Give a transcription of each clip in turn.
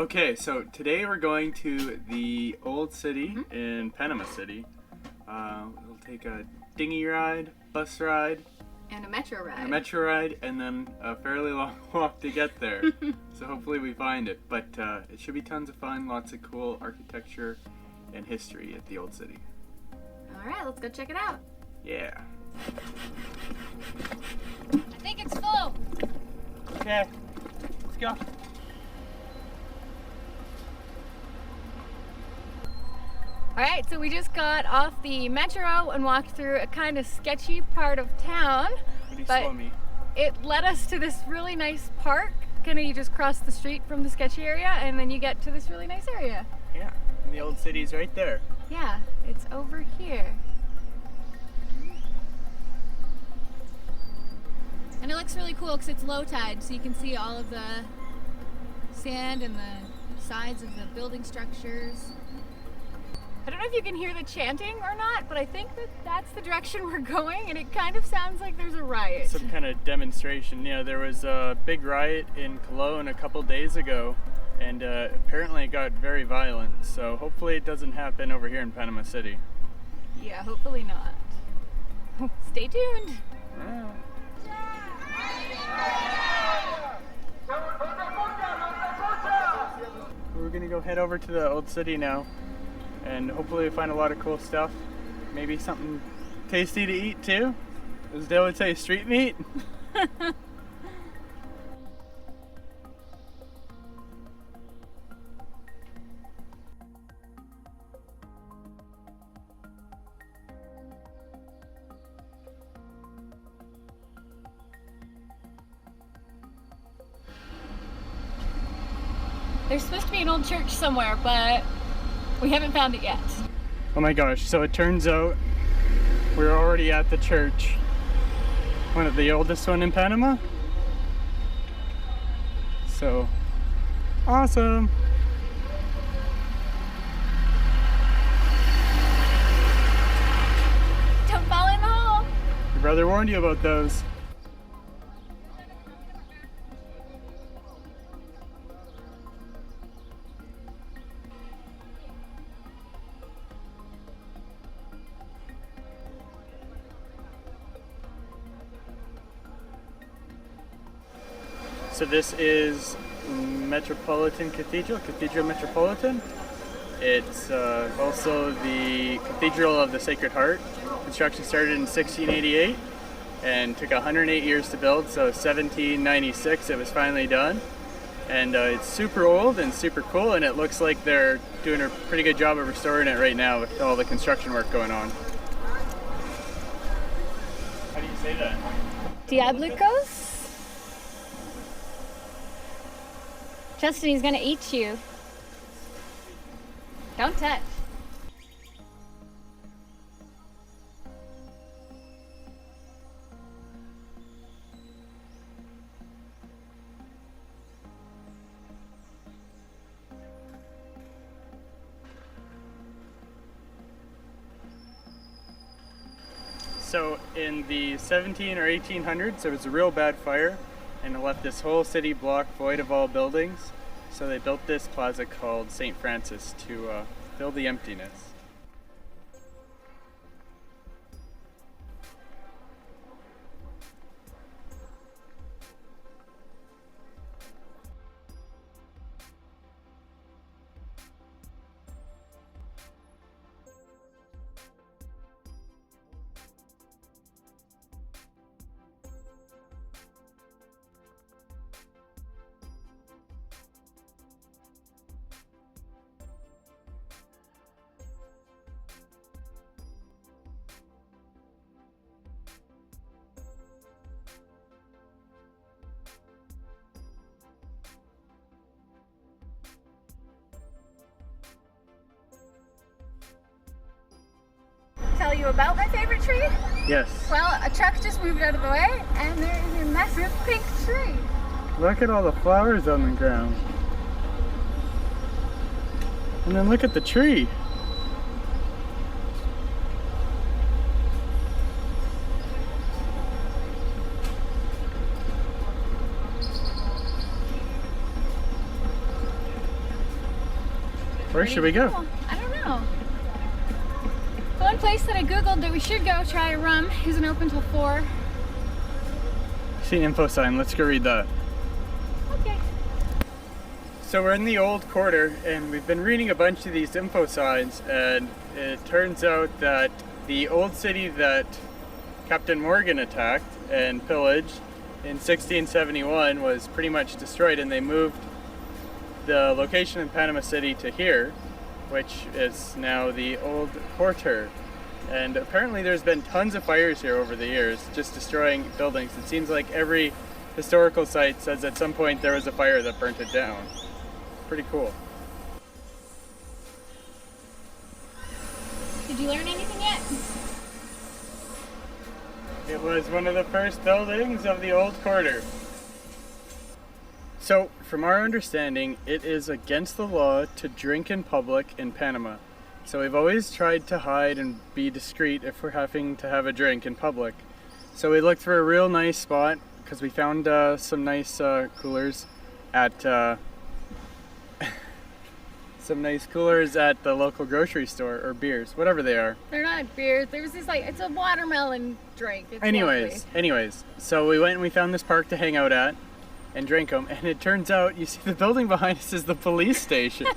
Okay, so today we're going to the old city in Panama City. We'll take a dinghy ride, bus ride, and a metro ride. And then a fairly long walk to get there. So hopefully we find it. But it should be tons of fun, lots of cool architecture and history at the old city. Alright, let's go check it out. Yeah. I think it's full. Okay, let's go. Alright, so we just got off the metro and walked through a kind of sketchy part of town. Pretty but slummy. It led us to this really nice park. Kind of you just cross the street from the sketchy area and then you get to this really nice area. Yeah, and the old city's right there. Yeah, it's over here. And it looks really cool because it's low tide, so you can see all of the sand and the sides of the building structures. I don't know if you can hear the chanting or not, but I think that that's the direction we're going, and it kind of sounds like there's a riot. Some kind of demonstration. Yeah, there was a big riot in Cologne a couple days ago, and apparently it got very violent, so hopefully it doesn't happen over here in Panama City. Yeah, hopefully not. Stay tuned. We're gonna go head over to the old city now, and hopefully we find a lot of cool stuff. Maybe something tasty to eat too. As Dale would say, street meat. There's supposed to be an old church somewhere, but we haven't found it yet. Oh my gosh, so it turns out we're already at the church. One of the oldest one in Panama. So, awesome. Don't fall in the hole. Your brother warned you about those. So this is Metropolitan Cathedral, Cathedral Metropolitan. It's also the Cathedral of the Sacred Heart. Construction started in 1688 and took 108 years to build, so 1796 it was finally done. And it's super old and super cool, and it looks like they're doing a pretty good job of restoring it right now with all the construction work going on. How do you say that? Diablicos? Justin, he's gonna eat you. Don't touch. So in the 17 or 1800s, there was a real bad fire, and it left this whole city block void of all buildings. So they built this plaza called St. Francis to fill the emptiness. Tell you about my favorite tree? Yes. Well, a truck just moved out of the way, and there is a massive pink tree. Look at all the flowers on the ground. And then look at the tree. Where should we go? Cool. I don't know. The one place that I googled that we should go try a rum isn't open till 4. I see an info sign. Let's go read that. Okay. So we're in the old quarter, and we've been reading a bunch of these info signs, and it turns out that the old city that Captain Morgan attacked and pillaged in 1671 was pretty much destroyed, and they moved the location in Panama City to here, which is now the old quarter. And apparently there's been tons of fires here over the years, just destroying buildings. It seems like every historical site says at some point there was a fire that burnt it down. Pretty cool. Did you learn anything yet? It was one of the first buildings of the old quarter. So, from our understanding, it is against the law to drink in public in Panama. So we've always tried to hide and be discreet if we're having to have a drink in public. So we looked for a real nice spot because we found some nice coolers at the local grocery store, or beers, whatever they are. They're not beers. There was this it's a watermelon drink. It's Anyways, so we went and we found this park to hang out at and drink them, and it turns out, you see the building behind us is the police station.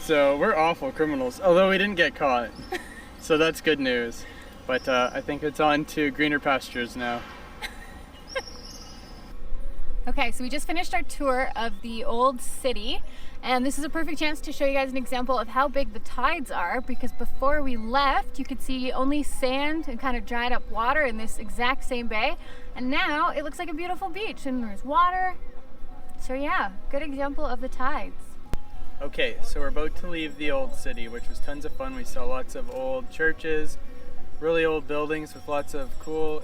So we're awful criminals, although we didn't get caught. So that's good news. But I think it's on to greener pastures now. Okay, so we just finished our tour of the old city, and this is a perfect chance to show you guys an example of how big the tides are, because before we left you could see only sand and kind of dried up water in this exact same bay, and now it looks like a beautiful beach and there's water. So yeah, good example of the tides. Okay, so we're about to leave the old city, which was tons of fun. We saw lots of old churches, really old buildings with lots of cool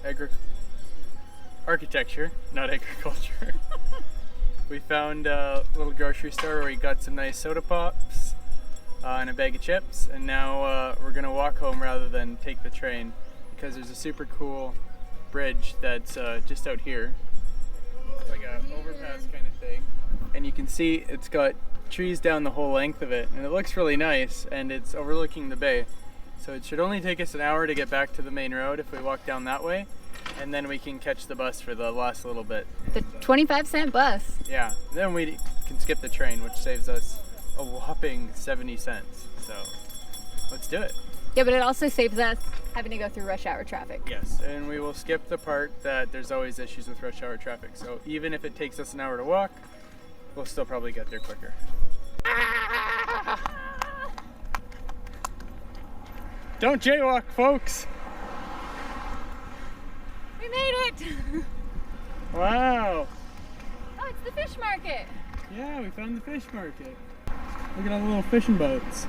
architecture, not agriculture. We found a little grocery store where we got some nice soda pops and a bag of chips, and now we're gonna walk home rather than take the train, because there's a super cool bridge that's just out here. It's like a overpass kind of thing, and you can see it's got trees down the whole length of it, and it looks really nice, and it's overlooking the bay. So it should only take us an hour to get back to the main road if we walk down that way, and then we can catch the bus for the last little bit. The 25-cent bus. Yeah, then we can skip the train, which saves us a whopping 70 cents. So let's do it. Yeah, but it also saves us having to go through rush hour traffic. Yes, and we will skip the part that there's always issues with rush hour traffic. So even if it takes us an hour to walk, we'll still probably get there quicker. Don't jaywalk, folks! We made it! Wow! Oh, it's the fish market! Yeah, we found the fish market. Look at all the little fishing boats.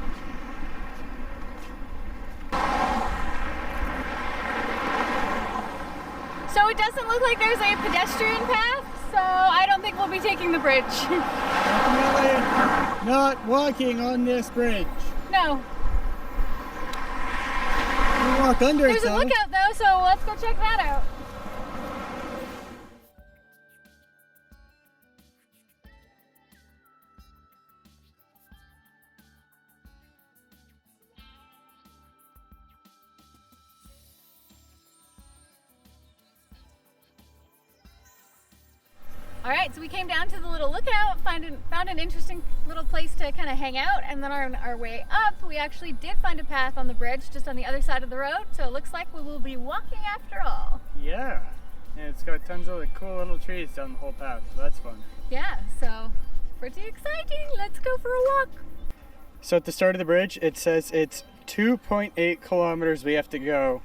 So it doesn't look like there's a pedestrian path, so I don't think we'll be taking the bridge. Definitely not walking on this bridge. No. We walk under it. There's a lookout though, so let's go check that out. All right, so we came down to the little lookout, found an interesting little place to kind of hang out, and then on our way up, we actually did find a path on the bridge just on the other side of the road, so it looks like we will be walking after all. Yeah, and it's got tons of cool little trees down the whole path, so that's fun. Yeah, so pretty exciting. Let's go for a walk. So at the start of the bridge, it says it's 2.8 kilometers we have to go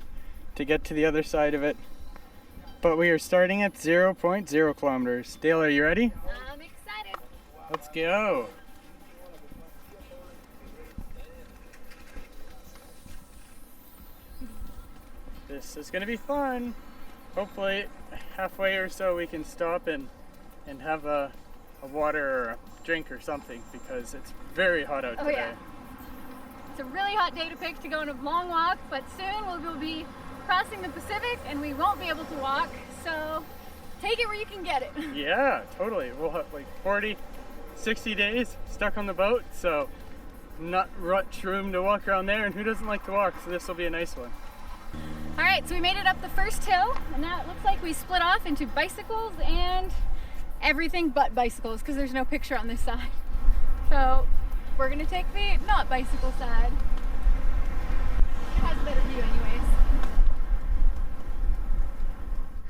to get to the other side of it. But we are starting at 0.0 kilometers. Dale, are you ready? I'm excited. Let's go. This is going to be fun. Hopefully halfway or so we can stop and have a water or a drink or something, because it's very hot out today. Yeah. It's a really hot day to pick to go on a long walk, but soon we will be crossing the Pacific and we won't be able to walk, so take it where you can get it. Yeah, totally. We'll have like 40, 60 days stuck on the boat, so not much room to walk around there, and who doesn't like to walk? So this will be a nice one. All right, so we made it up the first hill, and now it looks like we split off into bicycles and everything but bicycles, because there's no picture on this side. So we're gonna take the not bicycle side. It has a better view anyways.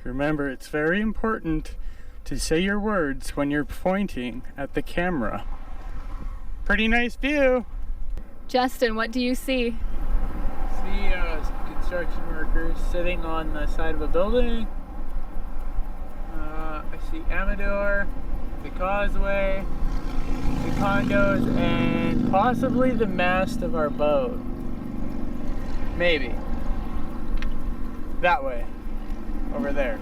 Remember, it's very important to say your words when you're pointing at the camera. Pretty nice view. Justin, what do you see? See some construction workers sitting on the side of a building. I see Amador, the causeway, the condos, and possibly the mast of our boat. Maybe. That way. Over there.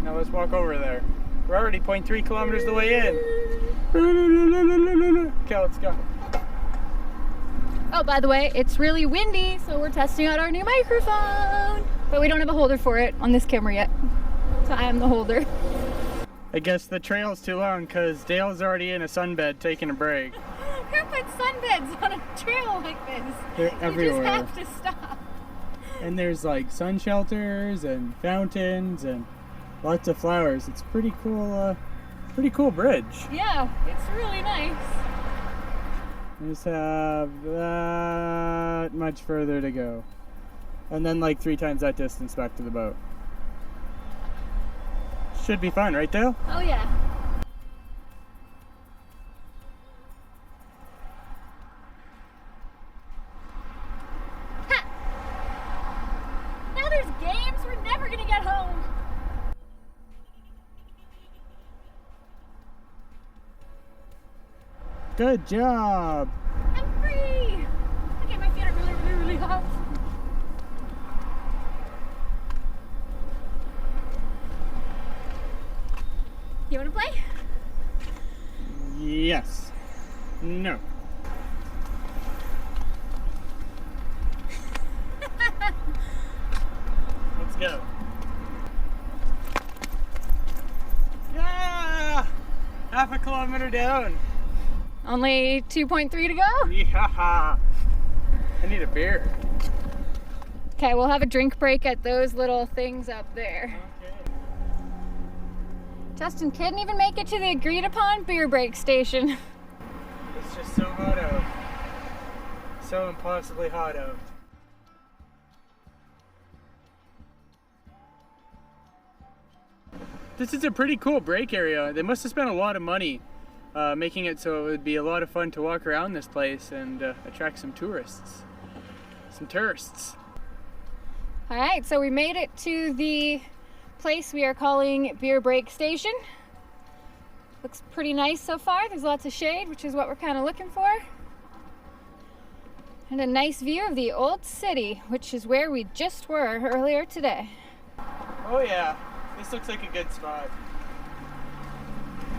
Now let's walk over there. We're already 0.3 kilometers the way in. Okay, let's go. Oh, by the way, it's really windy, so we're testing out our new microphone. But we don't have a holder for it on this camera yet. So I am the holder. I guess the trail's too long because Dale's already in a sunbed taking a break. Who puts sunbeds on a trail like this? They're everywhere. You just have to stop. And there's like sun shelters and fountains and lots of flowers. It's pretty cool bridge. Yeah, it's really nice. We just have that much further to go. And then like 3 times that distance back to the boat. Should be fun, right Dale? Oh yeah. Ha! Now there's games, we're never gonna get home. Good job! I'm free! Okay, my feet are really hot. You wanna play? Yes. No. Let's go. Yeah! Half a kilometer down. Only 2.3 to go? Yeah. I need a beer. Okay, we'll have a drink break at those little things up there. Okay. Justin couldn't even make it to the agreed upon beer break station. It's just so hot out. So impossibly hot out. This is a pretty cool break area. They must have spent a lot of money making it so it would be a lot of fun to walk around this place and attract some tourists. Some tourists. All right, so we made it to the place we are calling Beer Break Station. Looks pretty nice so far. There's lots of shade, which is what we're kind of looking for. And a nice view of the old city, which is where we just were earlier today. Oh yeah, this looks like a good spot.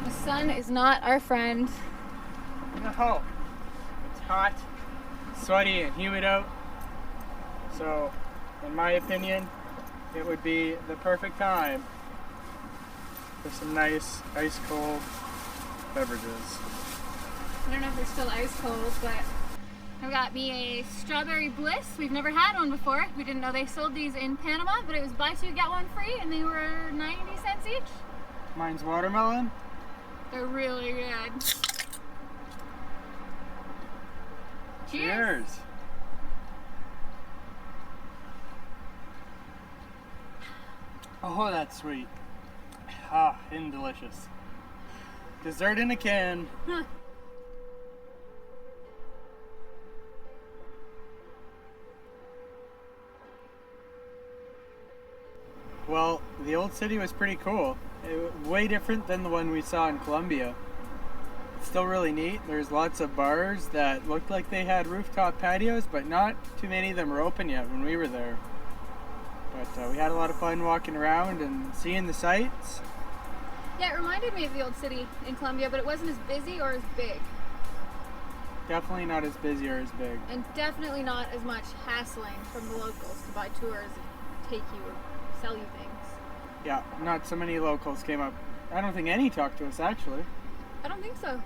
The sun is not our friend. No, it's hot, sweaty and humid out. So, in my opinion, it would be the perfect time for some nice ice cold beverages. I don't know if they're still ice cold, but I got me a strawberry bliss. We've never had one before. We didn't know they sold these in Panama, but it was buy 2 get 1 free, and they were 90 cents each. Mine's watermelon. They're really good. Cheers. Oh, that's sweet. Ah, and delicious. Dessert in a can. Well, the old city was pretty cool. Way different than the one we saw in Colombia. It's still really neat. There's lots of bars that looked like they had rooftop patios, but not too many of them were open yet when we were there. But we had a lot of fun walking around and seeing the sights. Yeah, it reminded me of the old city in Colombia, but it wasn't as busy or as big. Definitely not as busy or as big. And definitely not as much hassling from the locals to buy tours and take you or sell you things. Yeah, not so many locals came up. I don't think any talked to us actually. I don't think so.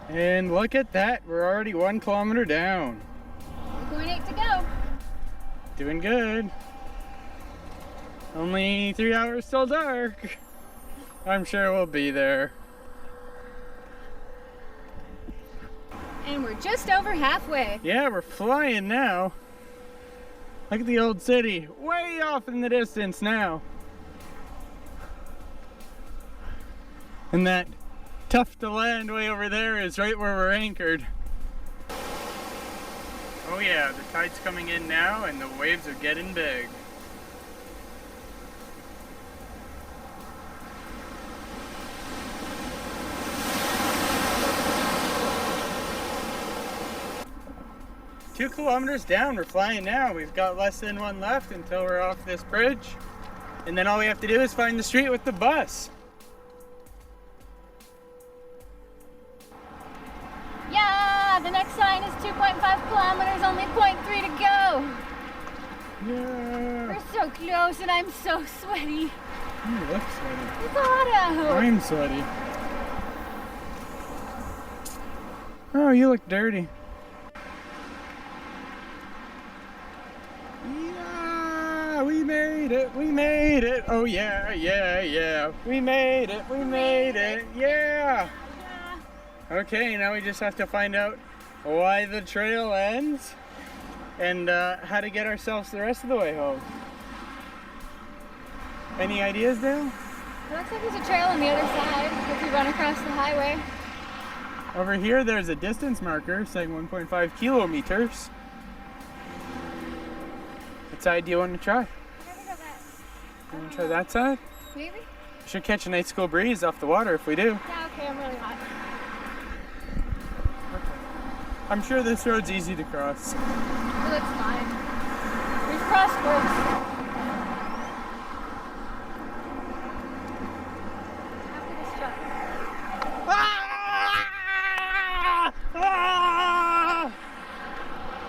And look at that, we're already 1 kilometer down. 1.8 to go. Doing good. Only 3 hours till dark. I'm sure we'll be there. And we're just over halfway. Yeah, we're flying now. Look at the old city, way off in the distance now. And that tuft of land way over there is right where we're anchored. Oh yeah, the tide's coming in now and the waves are getting big. Two kilometers down, we're flying now. We've got less than 1 left until we're off this bridge. And then all we have to do is find the street with the bus. Yeah, the next sign is 2.5 kilometers, only 0.3 to go. Yeah. We're so close and I'm so sweaty. You look sweaty. It's hot out. I'm sweaty. Oh, you look dirty. Yeah, we made it, we made it. Oh yeah, yeah, yeah. We made it, we made it, yeah. Okay, now we just have to find out why the trail ends and how to get ourselves the rest of the way home. Any ideas, Dale? It looks like there's a trail on the other side if we run across the highway. Over here, there's a distance marker saying 1.5 kilometers. What side do you want to try? You want to try that side? Maybe? Should catch a nice cool breeze off the water if we do. Yeah, okay, I'm really hot. I'm sure this road's easy to cross. Oh, that's fine. We've crossed worse. After this truck. Ah! Ah!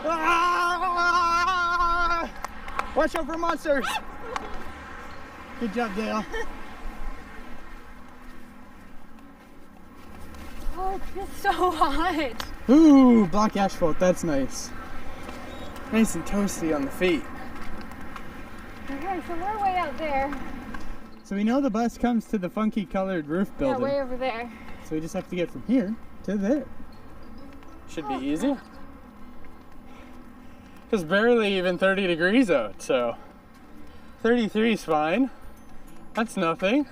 Ah! Watch out for monsters! Good job, Dale. Oh, it's so hot. Ooh, black asphalt, that's nice. Nice and toasty on the feet. Okay, so we're way out there. So we know the bus comes to the funky colored roof Yeah, building. way over there. So we just have to get from here to there. Should be easy. It's barely even 30 degrees out, so 33 is fine. That's nothing.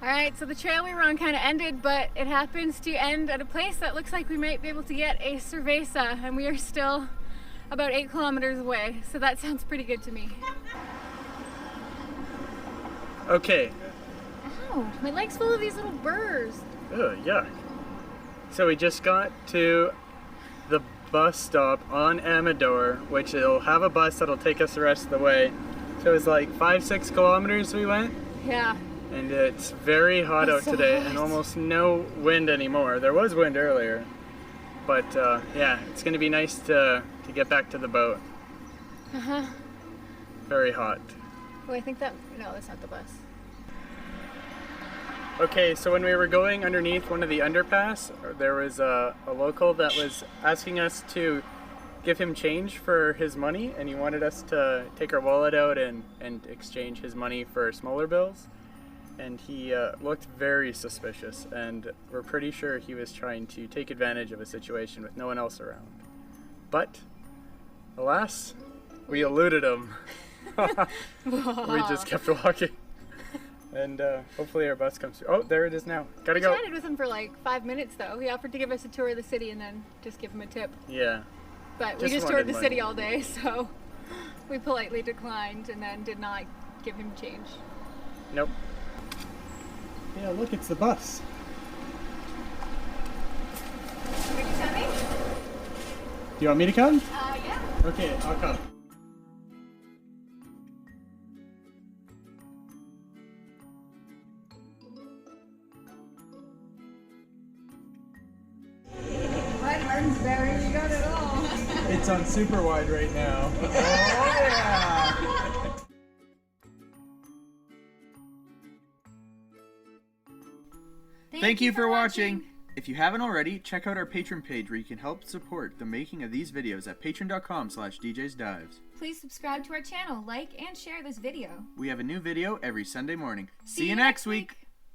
All right, so the trail we were on kind of ended, but it happens to end at a place that looks like we might be able to get a cerveza, and we are still about 8 kilometers away, so that sounds pretty good to me. Okay. Ow, my leg's full of these little burrs. Oh, yuck. So we just got to the bus stop on Amador, which will have a bus that'll take us the rest of the way. So it's like 5-6 kilometers we went. Yeah. And it's very hot It's out so today hot. and almost no wind anymore. There was wind earlier. But yeah, it's going to be nice to get back to the boat. Uh-huh. Very hot. Oh, I think that, no, that's not the bus. Okay, so when we were going underneath one of the underpass, there was a local that was asking us to give him change for his money, and he wanted us to take our wallet out and exchange his money for smaller bills. And he looked very suspicious, and we're pretty sure he was trying to take advantage of a situation with no one else around. But, alas, we eluded him. We just kept walking. And hopefully our bus comes through. Oh, there it is now. Gotta We go. chatted with him for like 5 minutes though. He offered to give us a tour of the city and then just give him a tip. Yeah. But we Just just wanted toured the money. city all day, so we politely declined and then did not give him change. Nope. Yeah, look, it's the bus. Are you coming? Do you want me to come? Yeah. Okay, I'll come. Martinsbury, you got it all. It's on super wide right now. Oh yeah! Thank you for watching. If you haven't already, check out our Patreon page where you can help support the making of these videos at patreon.com/djsdives. Please subscribe to our channel, like, and share this video. We have a new video every Sunday morning. See you next week!